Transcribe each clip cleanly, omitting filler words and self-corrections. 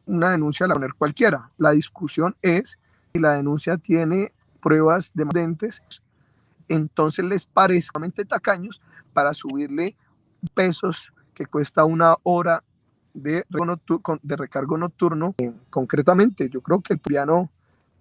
una denuncia la va a poner cualquiera. La discusión es si la denuncia tiene pruebas demandentes, entonces les parece realmente tacaños para subirle pesos que cuesta una hora de recargo nocturno. Concretamente, yo creo que el piano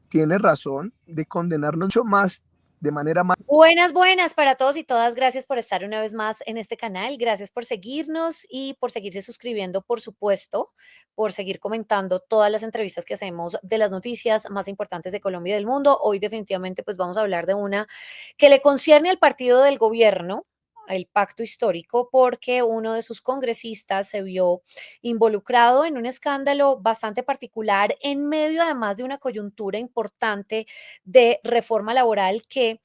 tiene razón de condenarnos mucho más de manera más. Buenas, buenas para todos y todas. Gracias por estar una vez más en este canal. Gracias por seguirnos y por seguirse suscribiendo, por supuesto, por seguir comentando todas las entrevistas que hacemos de las noticias más importantes de Colombia y del mundo. Hoy definitivamente pues vamos a hablar de una que le concierne al partido del gobierno, el pacto histórico, porque uno de sus congresistas se vio involucrado en un escándalo bastante particular en medio además de una coyuntura importante de reforma laboral que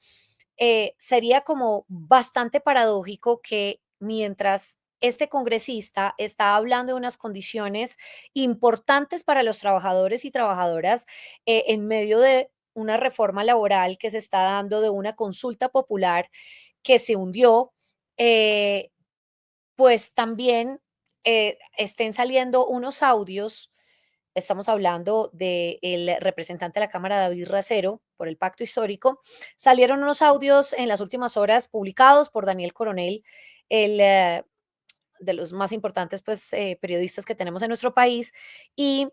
sería como bastante paradójico que mientras este congresista está hablando de unas condiciones importantes para los trabajadores y trabajadoras en medio de una reforma laboral que se está dando, de una consulta popular que se hundió, eh, pues también estén saliendo unos audios. Estamos hablando del representante de la Cámara, David Racero, por el pacto histórico. Salieron unos audios en las últimas horas publicados por Daniel Coronel, el de los más importantes pues, periodistas que tenemos en nuestro país. Y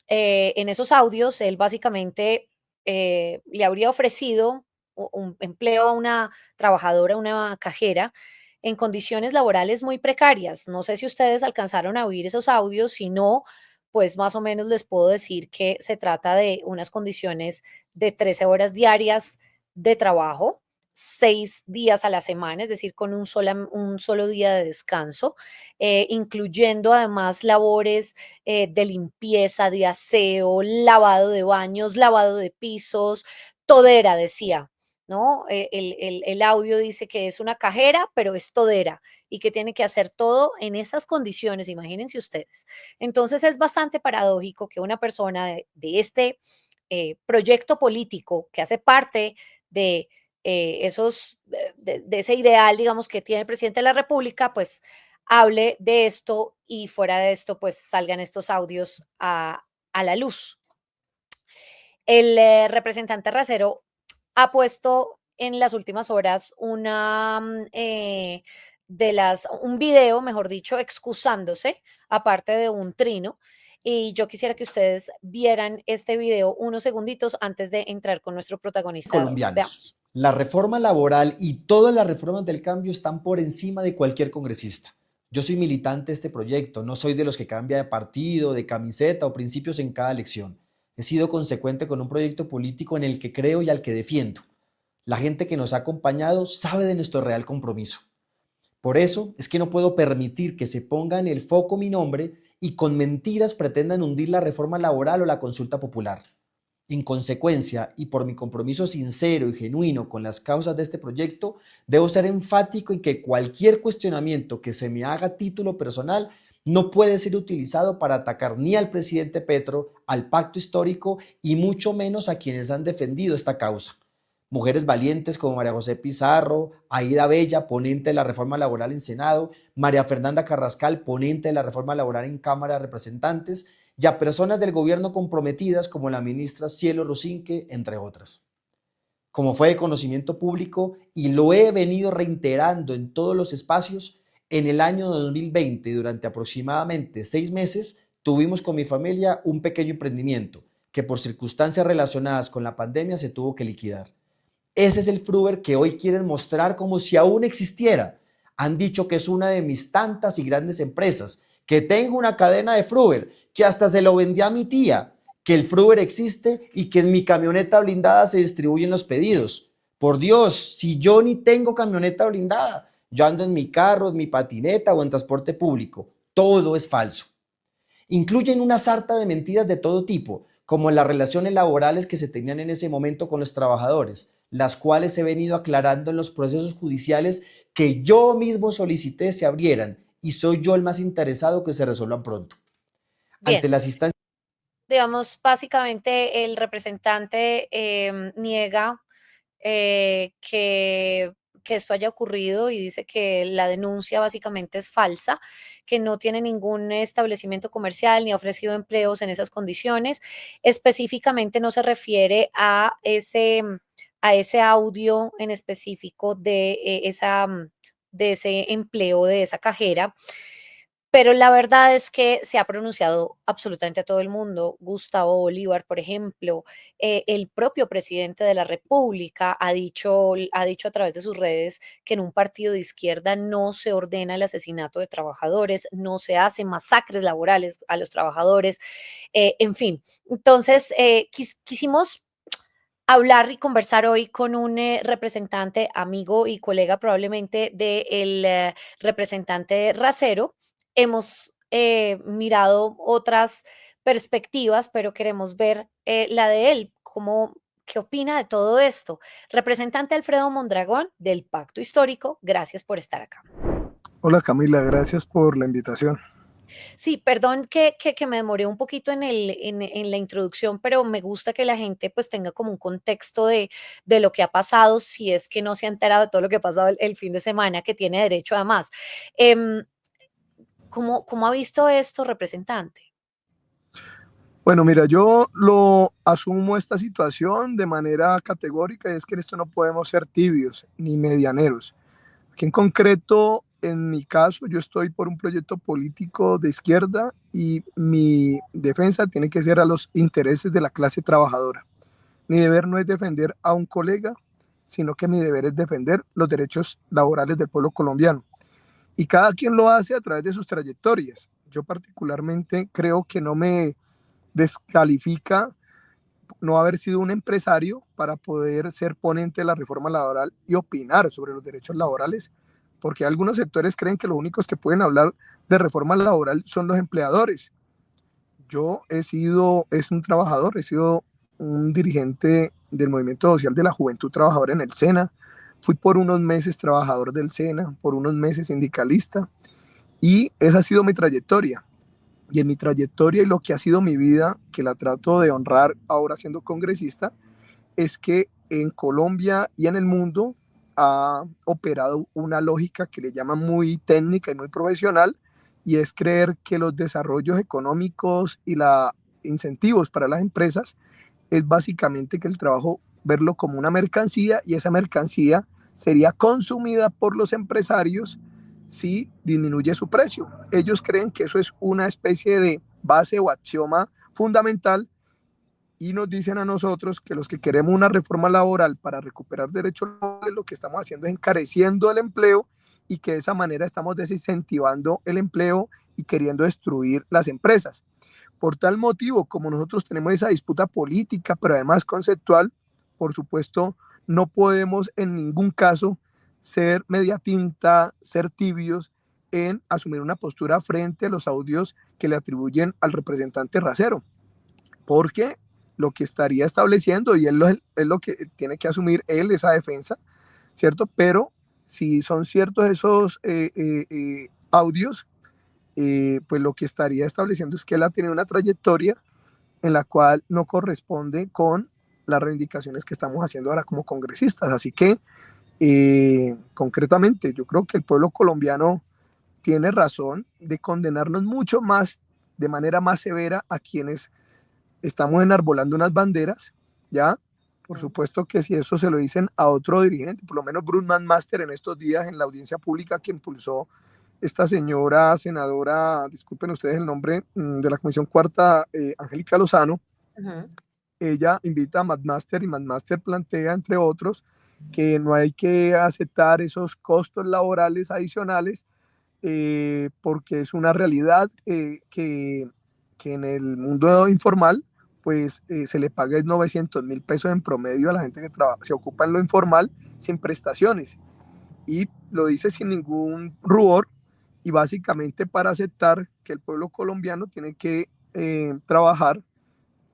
en esos audios, él básicamente le habría ofrecido un empleo a una trabajadora, una cajera, en condiciones laborales muy precarias. No sé si ustedes alcanzaron a oír esos audios, si no, pues más o menos les puedo decir que se trata de unas condiciones de 13 horas diarias de trabajo, 6 días a la semana, es decir, con un solo día de descanso, incluyendo además labores de limpieza, de aseo, lavado de baños, lavado de pisos, todera, decía. ¿No? El audio dice que es una cajera, pero es todera y que tiene que hacer todo en estas condiciones, imagínense ustedes. Entonces es bastante paradójico que una persona de este proyecto político que hace parte de de ese ideal, digamos, que tiene el presidente de la República, pues hable de esto y fuera de esto, pues salgan estos audios a la luz. El representante Racero ha puesto en las últimas horas un video, mejor dicho, excusándose, aparte de un trino. Y yo quisiera que ustedes vieran este video unos segunditos antes de entrar con nuestro protagonista de hoy. Colombianos. Veamos. La reforma laboral y todas las reformas del cambio están por encima de cualquier congresista. Yo soy militante de este proyecto, no soy de los que cambia de partido, de camiseta o principios en cada elección. He sido consecuente con un proyecto político en el que creo y al que defiendo. La gente que nos ha acompañado sabe de nuestro real compromiso. Por eso es que no puedo permitir que se ponga en el foco mi nombre y con mentiras pretendan hundir la reforma laboral o la consulta popular. En consecuencia, y por mi compromiso sincero y genuino con las causas de este proyecto, debo ser enfático en que cualquier cuestionamiento que se me haga a título personal no puede ser utilizado para atacar ni al presidente Petro, al pacto histórico y mucho menos a quienes han defendido esta causa. Mujeres valientes como María José Pizarro, Aida Bella, ponente de la reforma laboral en Senado, María Fernanda Carrascal, ponente de la reforma laboral en Cámara de Representantes, y a personas del gobierno comprometidas como la ministra Cielo Rosinque, entre otras. Como fue de conocimiento público y lo he venido reiterando en todos los espacios, en el año 2020, durante aproximadamente 6 meses, tuvimos con mi familia un pequeño emprendimiento que por circunstancias relacionadas con la pandemia se tuvo que liquidar. Ese es el Fruver que hoy quieren mostrar como si aún existiera. Han dicho que es una de mis tantas y grandes empresas, que tengo una cadena de Fruver, que hasta se lo vendí a mi tía, que el Fruver existe y que en mi camioneta blindada se distribuyen los pedidos. Por Dios, si yo ni tengo camioneta blindada, yo ando en mi carro, en mi patineta o en transporte público. Todo es falso. Incluyen una sarta de mentiras de todo tipo, como las relaciones laborales que se tenían en ese momento con los trabajadores, las cuales he venido aclarando en los procesos judiciales que yo mismo solicité se abrieran y soy yo el más interesado que se resuelvan pronto. Ante Bien, las instancias. digamos, básicamente el representante niega que, que esto haya ocurrido y dice que la denuncia básicamente es falsa, que no tiene ningún establecimiento comercial ni ha ofrecido empleos en esas condiciones. Específicamente no se refiere a ese audio en específico de ese empleo de esa cajera. Pero la verdad es que se ha pronunciado absolutamente a todo el mundo. Gustavo Bolívar, por ejemplo, el propio presidente de la República ha dicho a través de sus redes que en un partido de izquierda no se ordena el asesinato de trabajadores, no se hacen masacres laborales a los trabajadores, en fin. Entonces, quisimos hablar y conversar hoy con un representante, amigo y colega probablemente del representante Racero. Hemos mirado otras perspectivas, pero queremos ver la de él, qué opina de todo esto. Representante Alfredo Mondragón del Pacto Histórico, gracias por estar acá. Hola Camila, gracias por la invitación. Sí, perdón que me demoré un poquito en la introducción, pero me gusta que la gente pues tenga como un contexto de lo que ha pasado, si es que no se ha enterado de todo lo que ha pasado el fin de semana, que tiene derecho además. Em, ¿Cómo ha visto esto, representante? Bueno, mira, yo lo asumo esta situación de manera categórica y es que en esto no podemos ser tibios ni medianeros. Aquí en concreto, en mi caso, yo estoy por un proyecto político de izquierda y mi defensa tiene que ser a los intereses de la clase trabajadora. Mi deber no es defender a un colega, sino que mi deber es defender los derechos laborales del pueblo colombiano. Y cada quien lo hace a través de sus trayectorias. Yo particularmente creo que no me descalifica no haber sido un empresario para poder ser ponente de la reforma laboral y opinar sobre los derechos laborales, porque algunos sectores creen que los únicos que pueden hablar de reforma laboral son los empleadores. Yo es un trabajador, he sido un dirigente del Movimiento Social de la Juventud Trabajadora en el SENA, fui por unos meses trabajador del SENA, por unos meses sindicalista, y esa ha sido mi trayectoria. Y en mi trayectoria y lo que ha sido mi vida, que la trato de honrar ahora siendo congresista, es que en Colombia y en el mundo ha operado una lógica que le llaman muy técnica y muy profesional, y es creer que los desarrollos económicos y los incentivos para las empresas es básicamente que el trabajo verlo como una mercancía y esa mercancía sería consumida por los empresarios si disminuye su precio. Ellos creen que eso es una especie de base o axioma fundamental y nos dicen a nosotros que los que queremos una reforma laboral para recuperar derechos laborales, lo que estamos haciendo es encareciendo el empleo y que de esa manera estamos desincentivando el empleo y queriendo destruir las empresas. Por tal motivo, como nosotros tenemos esa disputa política, pero además conceptual, por supuesto, no podemos en ningún caso ser media tinta, ser tibios en asumir una postura frente a los audios que le atribuyen al representante Racero, porque lo que estaría estableciendo, y él es lo que tiene que asumir él, esa defensa, ¿cierto? Pero si son ciertos esos audios, pues lo que estaría estableciendo es que él ha tenido una trayectoria en la cual no corresponde con las reivindicaciones que estamos haciendo ahora como congresistas. Así que, concretamente, yo creo que el pueblo colombiano tiene razón de condenarnos mucho más, de manera más severa, a quienes estamos enarbolando unas banderas, ¿ya? Por supuesto que si eso se lo dicen a otro dirigente, por lo menos Bruce McMaster en estos días en la audiencia pública que impulsó esta señora senadora, disculpen ustedes el nombre, de la Comisión Cuarta, Angélica Lozano, ella invita a McMaster y McMaster plantea, entre otros, que no hay que aceptar esos costos laborales adicionales porque es una realidad que en el mundo informal pues se le paga 900.000 pesos en promedio a la gente que se ocupa en lo informal sin prestaciones, y lo dice sin ningún rubor y básicamente para aceptar que el pueblo colombiano tiene que trabajar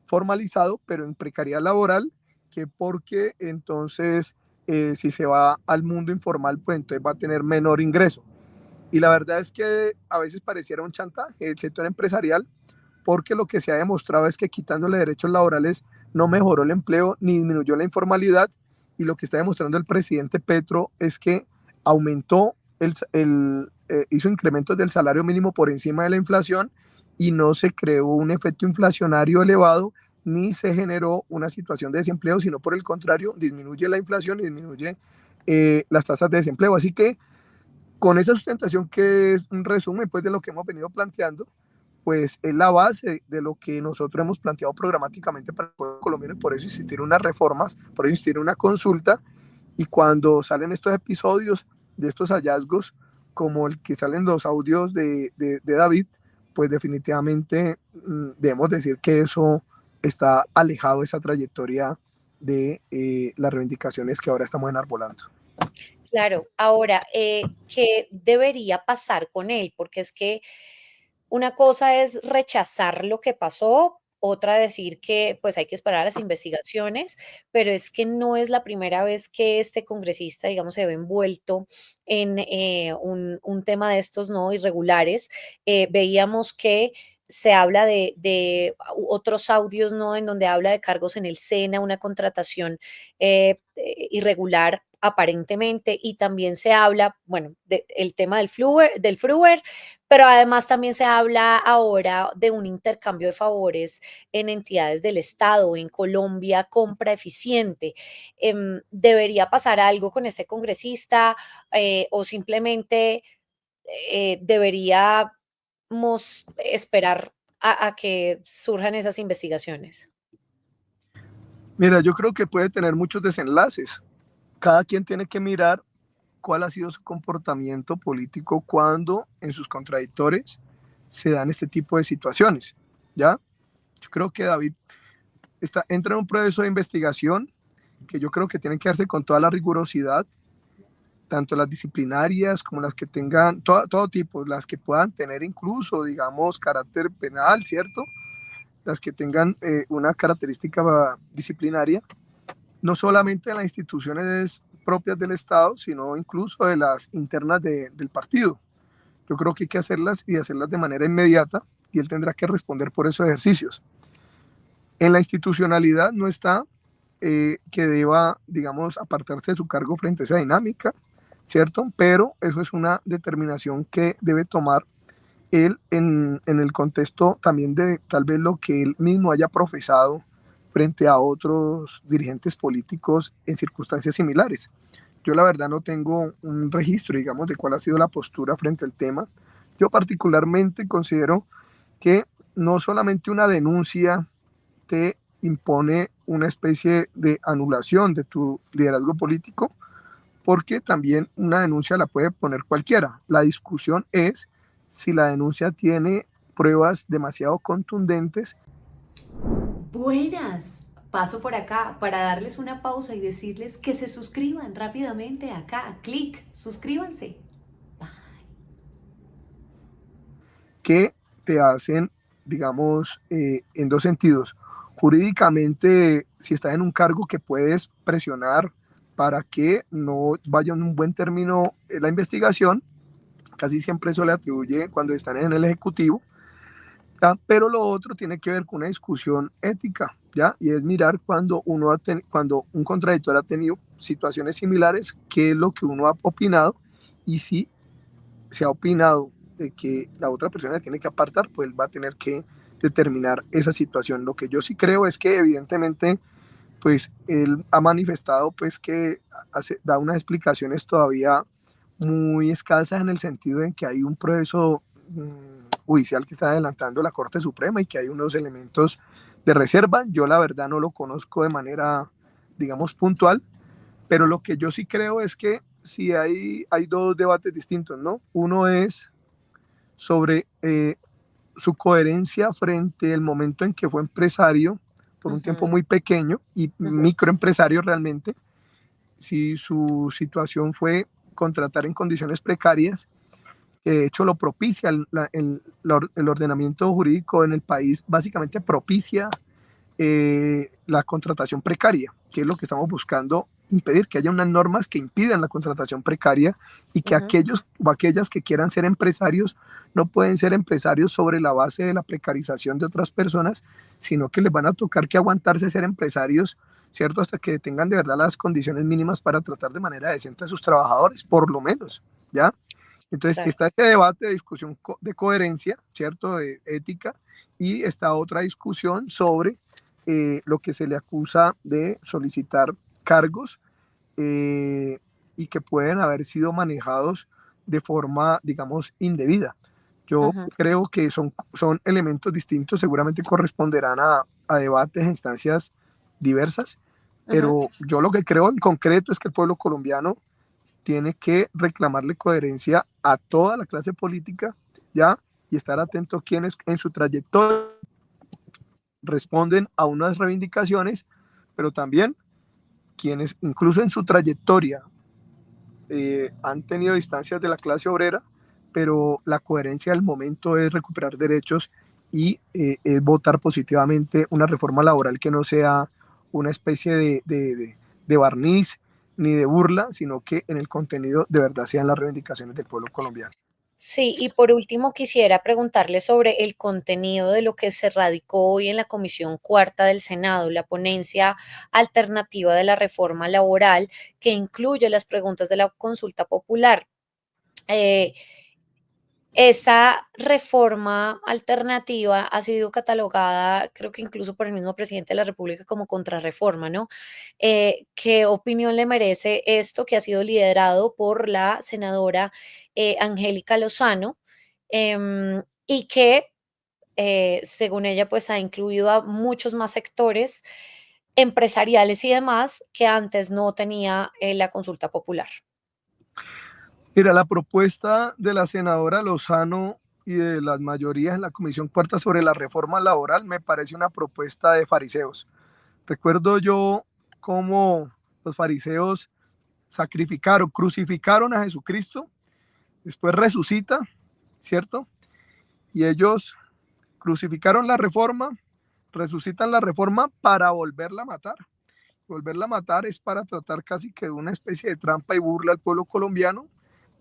formalizado pero en precariedad laboral, que porque entonces si se va al mundo informal pues entonces va a tener menor ingreso. Y la verdad es que a veces pareciera un chantaje del sector empresarial, porque lo que se ha demostrado es que quitándole derechos laborales no mejoró el empleo ni disminuyó la informalidad, y lo que está demostrando el presidente Petro es que aumentó, hizo incrementos del salario mínimo por encima de la inflación y no se creó un efecto inflacionario elevado ni se generó una situación de desempleo, sino por el contrario, disminuye la inflación y disminuye las tasas de desempleo. Así que con esa sustentación, que es un resumen pues, de lo que hemos venido planteando, pues es la base de lo que nosotros hemos planteado programáticamente para el pueblo colombiano, y por eso existir unas reformas, por eso existir una consulta, y cuando salen estos episodios de estos hallazgos, como el que salen los audios de David, pues definitivamente debemos decir que eso está alejado de esa trayectoria de las reivindicaciones que ahora estamos enarbolando. Claro, ahora, ¿qué debería pasar con él? Porque es que una cosa es rechazar lo que pasó, otra decir que pues hay que esperar a las investigaciones, pero es que no es la primera vez que este congresista, digamos, se ve envuelto en un tema de estos no irregulares. Veíamos que se habla de otros audios, ¿no? En donde habla de cargos en el SENA, una contratación irregular aparentemente, y también se habla, bueno, del tema del Fruer, pero además también se habla ahora de un intercambio de favores en entidades del Estado, en Colombia, compra eficiente. ¿Debería pasar algo con este congresista o simplemente deberíamos esperar a que surjan esas investigaciones? Mira, yo creo que puede tener muchos desenlaces. Cada quien tiene que mirar cuál ha sido su comportamiento político cuando en sus contradictores se dan este tipo de situaciones, ¿ya? Yo creo que David entra en un proceso de investigación que yo creo que tiene que darse con toda la rigurosidad, tanto las disciplinarias como las que tengan, todo tipo, las que puedan tener incluso, digamos, carácter penal, ¿cierto? Las que tengan una característica disciplinaria, no solamente de las instituciones propias del Estado, sino incluso de las internas del partido. Yo creo que hay que hacerlas y hacerlas de manera inmediata, y él tendrá que responder por esos ejercicios. En la institucionalidad no está que deba, digamos, apartarse de su cargo frente a esa dinámica, ¿cierto? Pero eso es una determinación que debe tomar él en el contexto también de tal vez lo que él mismo haya profesado frente a otros dirigentes políticos en circunstancias similares. Yo la verdad no tengo un registro, digamos, de cuál ha sido la postura frente al tema. Yo particularmente considero que no solamente una denuncia te impone una especie de anulación de tu liderazgo político, porque también una denuncia la puede poner cualquiera. La discusión es si la denuncia tiene pruebas demasiado contundentes. Buenas. Paso por acá para darles una pausa y decirles que se suscriban rápidamente acá. Clic, suscríbanse. Bye. Que te hacen, digamos, en dos sentidos. Jurídicamente, si estás en un cargo que puedes presionar para que no vaya en un buen término la investigación, casi siempre eso le atribuye cuando están en el Ejecutivo, ¿ya? Pero lo otro tiene que ver con una discusión ética, ¿ya? Y es mirar cuando un contradictor ha tenido situaciones similares, qué es lo que uno ha opinado, y si se ha opinado de que la otra persona tiene que apartar, pues va a tener que determinar esa situación. Lo que yo sí creo es que evidentemente pues él ha manifestado pues que da unas explicaciones todavía muy escasas, en el sentido en que hay un proceso judicial que está adelantando la Corte Suprema y que hay unos elementos de reserva. Yo la verdad no lo conozco de manera, digamos, puntual, pero lo que yo sí creo es que sí hay dos debates distintos, ¿no? Uno es sobre su coherencia frente al momento en que fue empresario por un tiempo muy pequeño y microempresario realmente, si su situación fue contratar en condiciones precarias, que de hecho lo propicia, el ordenamiento jurídico en el país básicamente propicia la contratación precaria, que es lo que estamos buscando impedir, que haya unas normas que impidan la contratación precaria, y que aquellos o aquellas que quieran ser empresarios no pueden ser empresarios sobre la base de la precarización de otras personas, sino que les van a tocar que aguantarse ser empresarios ¿cierto? Hasta que tengan de verdad las condiciones mínimas para tratar de manera decente a sus trabajadores, por lo menos, ¿ya? Entonces, Claro. está este debate de discusión de coherencia, ¿cierto? De ética, y está otra discusión sobre lo que se le acusa de solicitar cargos eh, y que pueden haber sido manejados de forma, digamos, indebida. Yo Ujú, creo que son elementos distintos, seguramente corresponderán a debates en instancias diversas, ujú. pero yo lo que creo en concreto es que el pueblo colombiano tiene que reclamarle coherencia a toda la clase política, ¿ya? Y estar atento a quienes en su trayectoria responden a unas reivindicaciones, pero también quienes incluso en su trayectoria han tenido distancias de la clase obrera, pero la coherencia del momento es recuperar derechos y es votar positivamente una reforma laboral que no sea una especie de barniz ni de burla, sino que en el contenido de verdad sean las reivindicaciones del pueblo colombiano. Sí, y por último quisiera preguntarle sobre el contenido de lo que se radicó hoy en la Comisión Cuarta del Senado, la ponencia alternativa de la reforma laboral que incluye las preguntas de la consulta popular. Eh, Esa reforma alternativa ha sido catalogada, creo que incluso por el mismo presidente de la República, como contrarreforma, ¿no? ¿Qué opinión le merece esto que ha sido liderado por la senadora Angélica Lozano? Y que, según ella, pues ha incluido a muchos más sectores empresariales y demás que antes no tenía la consulta popular. Mira, la propuesta de la senadora Lozano y de las mayorías en la Comisión Cuarta sobre la reforma laboral me parece una propuesta de fariseos. Recuerdo yo cómo los fariseos sacrificaron, crucificaron a Jesucristo, después resucita, ¿cierto? Y ellos crucificaron la reforma, resucitan la reforma para volverla a matar. Volverla a matar es para tratar casi que de una especie de trampa y burla al pueblo colombiano,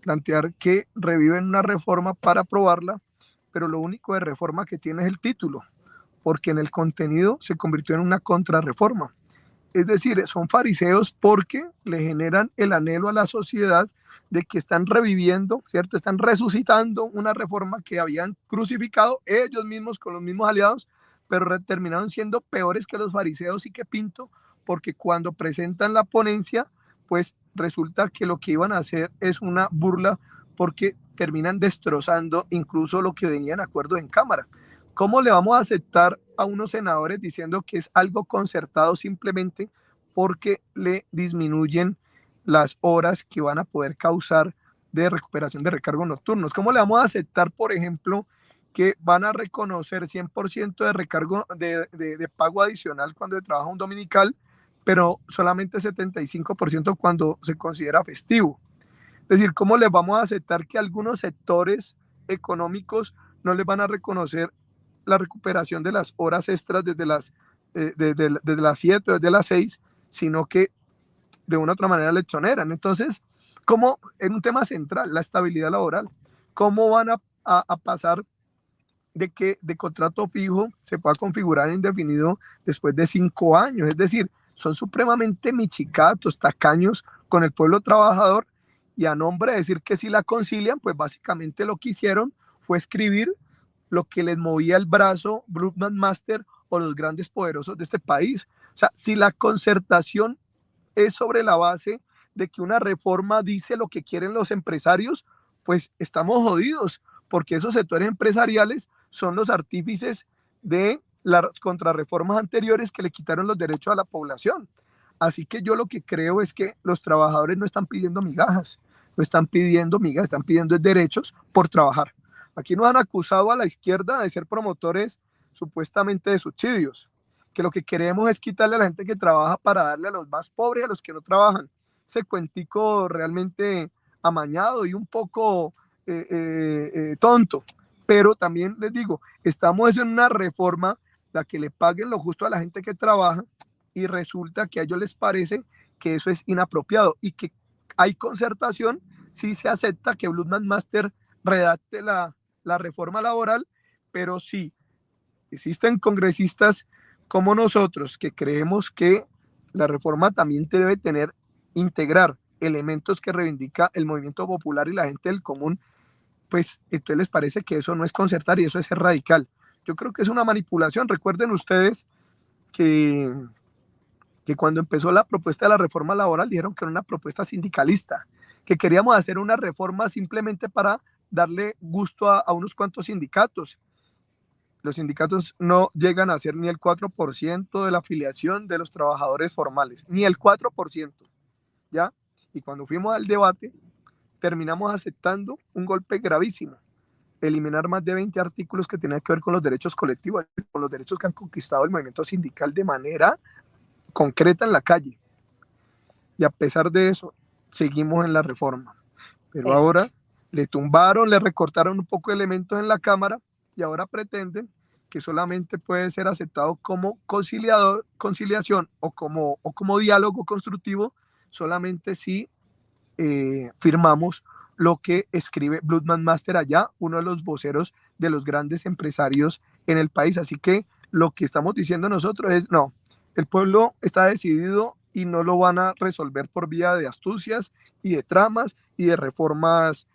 plantear que reviven una reforma para aprobarla, pero lo único de reforma que tiene es el título, porque en el contenido se convirtió en una contrarreforma. Es decir, son fariseos porque le generan el anhelo a la sociedad de que están reviviendo, ¿cierto? Están resucitando una reforma que habían crucificado ellos mismos con los mismos aliados, pero terminaron siendo peores que los fariseos y que Pinto, porque cuando presentan la ponencia, pues resulta que lo que iban a hacer es una burla porque terminan destrozando incluso lo que venían acuerdos en Cámara. ¿Cómo le vamos a aceptar a unos senadores diciendo que es algo concertado simplemente porque le disminuyen las horas que van a poder causar de recuperación de recargos nocturnos? ¿Cómo le vamos a aceptar, por ejemplo, que van a reconocer 100% de recargo de pago adicional cuando se trabaja un dominical, pero solamente 75% cuando se considera festivo? Es decir, ¿cómo les vamos a aceptar que algunos sectores económicos no les van a reconocer la recuperación de las horas extras desde las 7, desde las 6, sino que de una u otra manera le exoneran? Entonces, ¿cómo, en un tema central, la estabilidad laboral, cómo van a pasar de que de contrato fijo se pueda configurar indefinido después de 5 años? Es decir, son supremamente michicatos, tacaños con el pueblo trabajador, y a nombre de decir que si la concilian, pues básicamente lo que hicieron fue escribir lo que les movía el brazo Blutman Master o los grandes poderosos de este país. O sea, si la concertación es sobre la base de que una reforma dice lo que quieren los empresarios, pues estamos jodidos, porque esos sectores empresariales son los artífices de las contrarreformas anteriores que le quitaron los derechos a la población. Así que yo lo que creo es que los trabajadores no están pidiendo migajas, no están pidiendo migas, están pidiendo derechos por trabajar. Aquí nos han acusado a la izquierda de ser promotores supuestamente de subsidios, que lo que queremos es quitarle a la gente que trabaja para darle a los más pobres y a los que no trabajan. Ese cuentico realmente amañado y un poco tonto. Pero también les digo, estamos en una reforma la que le paguen lo justo a la gente que trabaja, y resulta que a ellos les parece que eso es inapropiado y que hay concertación si se acepta que Blutman Master redacte la reforma laboral, pero sí existen congresistas como nosotros que creemos que La reforma también debe integrar elementos que reivindica el movimiento popular y la gente del común, pues entonces les parece que eso no es concertar y eso es ser radical. Yo creo que es una manipulación. Recuerden ustedes que, que cuando empezó la propuesta de la reforma laboral dijeron que era una propuesta sindicalista, que queríamos hacer una reforma simplemente para darle gusto a unos cuantos sindicatos. Los sindicatos no llegan a ser ni el 4% de la afiliación de los trabajadores formales, ni el 4%, ¿ya? Y cuando fuimos al debate, terminamos aceptando un golpe gravísimo, eliminar más de 20 artículos que tenían que ver con los derechos colectivos, con los derechos que han conquistado el movimiento sindical de manera concreta en la calle. Y a pesar de eso, seguimos en la reforma. Pero Vea. ahora le tumbaron, le recortaron un poco de elementos en la Cámara y ahora pretenden que solamente puede ser aceptado como conciliación o como diálogo constructivo solamente si firmamos lo que escribe Bloodman Master allá, uno de los voceros de los grandes empresarios en el país. Así que lo que estamos diciendo nosotros es, no, el pueblo está decidido y no lo van a resolver por vía de astucias y de tramas y de reformas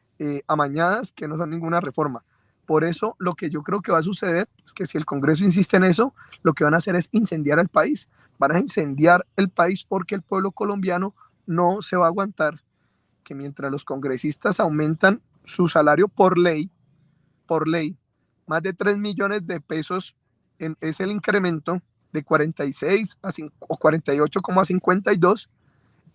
amañadas, que no son ninguna reforma. Por eso lo que yo creo que va a suceder es que si el Congreso insiste en eso, lo que van a hacer es incendiar el país. Van a incendiar el país porque el pueblo colombiano no se va a aguantar que mientras los congresistas aumentan su salario por ley, más de 3 millones de pesos es el incremento de 46 o 48,52,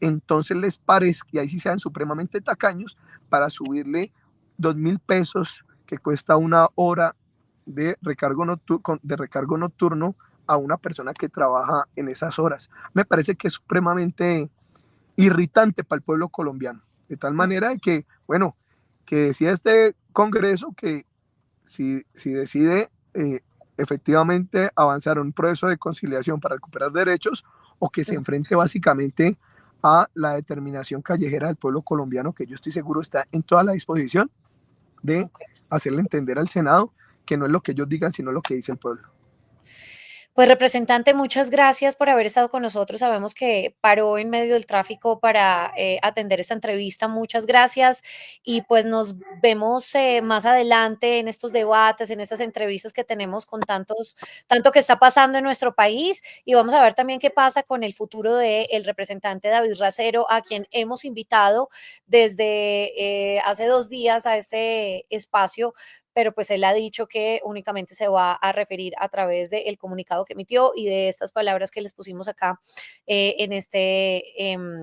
entonces les parece, y ahí sí sean supremamente tacaños, para subirle 2.000 pesos que cuesta una hora de recargo nocturno a una persona que trabaja en esas horas. Me parece que es supremamente irritante para el pueblo colombiano. De tal manera que, bueno, que decía este Congreso que si decide efectivamente avanzar en un proceso de conciliación para recuperar derechos o que se enfrente básicamente a la determinación callejera del pueblo colombiano, que yo estoy seguro está en toda la disposición de hacerle entender al Senado que no es lo que ellos digan, sino lo que dice el pueblo. Pues representante, muchas gracias por haber estado con nosotros. Sabemos que paró en medio del tráfico para atender esta entrevista. Muchas gracias y pues nos vemos más adelante en estos debates, en estas entrevistas que tenemos con tanto que está pasando en nuestro país y vamos a ver también qué pasa con el futuro del representante David Racero, a quien hemos invitado desde hace 2 días a este espacio, pero pues él ha dicho que únicamente se va a referir a través del comunicado que emitió y de estas palabras que les pusimos acá en este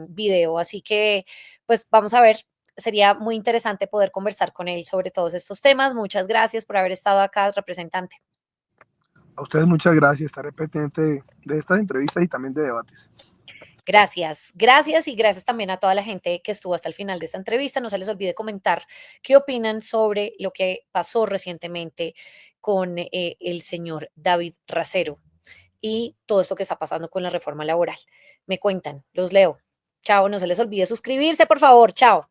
video. Así que pues vamos a ver, sería muy interesante poder conversar con él sobre todos estos temas. Muchas gracias por haber estado acá, representante. A ustedes muchas gracias, estaré pendiente de estas entrevistas y también de debates. Gracias, gracias y gracias también a toda la gente que estuvo hasta el final de esta entrevista. No se les olvide comentar qué opinan sobre lo que pasó recientemente con el señor David Racero y todo esto que está pasando con la reforma laboral. Me cuentan, los leo. Chao, no se les olvide suscribirse, por favor. Chao.